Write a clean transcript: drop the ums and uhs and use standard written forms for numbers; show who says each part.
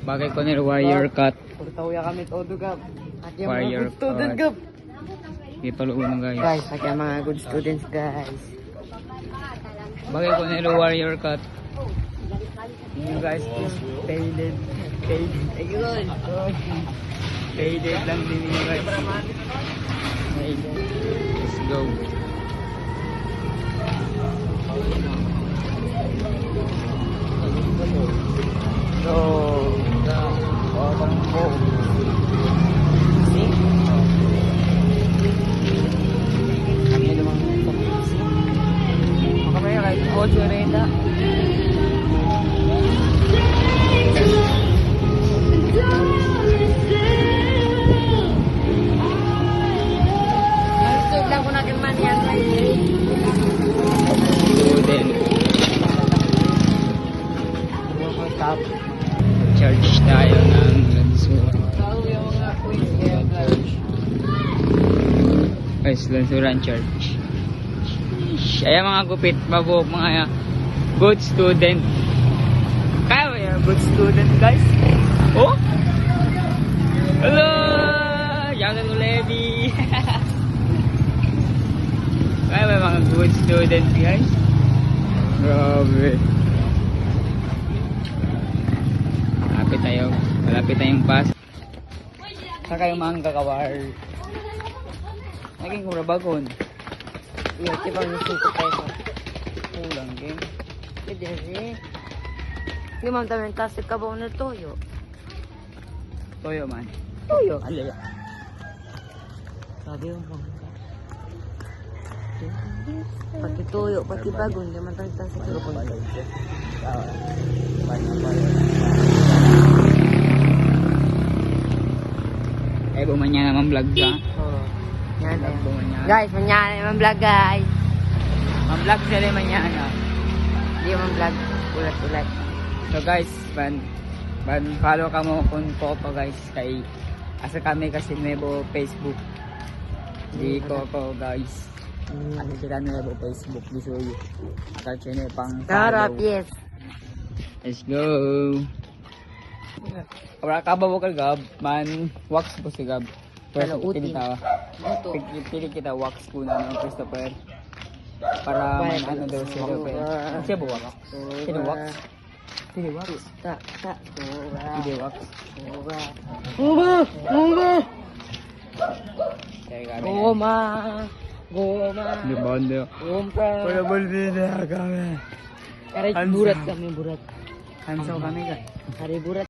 Speaker 1: Bagay ko nila wire cut.
Speaker 2: Pagtaw ya kami todo gab. At yung
Speaker 1: Wire
Speaker 2: mga good student
Speaker 1: cut.
Speaker 2: gab.
Speaker 1: Di paluon guys.
Speaker 2: Guys, at yung mga good students guys.
Speaker 1: Bagay ko nila wire cut. Yun guys, faded. Faded.
Speaker 2: Ayun.
Speaker 1: Faded lang din yun guys. Let's go. So, welcome home. See? Kami naman sa PC. Makamaya kahit 8 renta.
Speaker 2: Nalutog lang ko natin man yan.
Speaker 1: Student.
Speaker 2: Top.
Speaker 1: Charge tayo ng Lanso. Guys, Lansuran Church. Ayan mga gupit, mabuhok mga good student. Kaya ba yan? Good student guys? Oh? Hello! Yagan ko Levi! Kaya ba mga good student guys? Grabe. Malapit tayong pass. Saan kayo mga kakawar? Naging kurabagon.
Speaker 2: Iya, tiba ng 5 pesos.
Speaker 1: Kulang game.
Speaker 2: Pwede rin. Hindi man tayo ng tasik ka ba na toyo?
Speaker 1: Toyo man.
Speaker 2: Toyo.
Speaker 1: Alaya.
Speaker 2: Sabi yung bang. Pati toyo, pati bagon. Hindi man tayo tasik ka ba na toyo.
Speaker 1: Eh, bumanya naman vlog ka.
Speaker 2: Oo. Yan
Speaker 1: Vlog
Speaker 2: eh.
Speaker 1: bumanya.
Speaker 2: Guys, manyan naman vlog guys.
Speaker 1: Mam-vlog sila manyana.
Speaker 2: Hindi man vlog. Ulat-ulat.
Speaker 1: So guys, follow ka mo kung Coco guys. Kay asa kami kasi nuevo Facebook. Di Coco guys. Asa sila nuevo Facebook. Di suyo. Kasi na pang
Speaker 2: Sarap,
Speaker 1: follow.
Speaker 2: yes.
Speaker 1: Let's go. Para ka ba wakal gab? Man, wax po si gab.
Speaker 2: Pero uti.
Speaker 1: Ito. Pili kita wax po na ng Christopher. Para man ano daw siya gawin. Siya ba wax? Sino wax? Sino wax?
Speaker 2: Ta.
Speaker 1: Hindi wax.
Speaker 2: Munga!
Speaker 1: Kaya kami.
Speaker 2: Goma! Goma!
Speaker 1: Di ba hindi?
Speaker 2: Gompa!
Speaker 1: Wala balbida kami.
Speaker 2: Aray,
Speaker 1: Hansa.
Speaker 2: burat kami, burat.
Speaker 1: Hansaw kami ka.
Speaker 2: Aray, burat.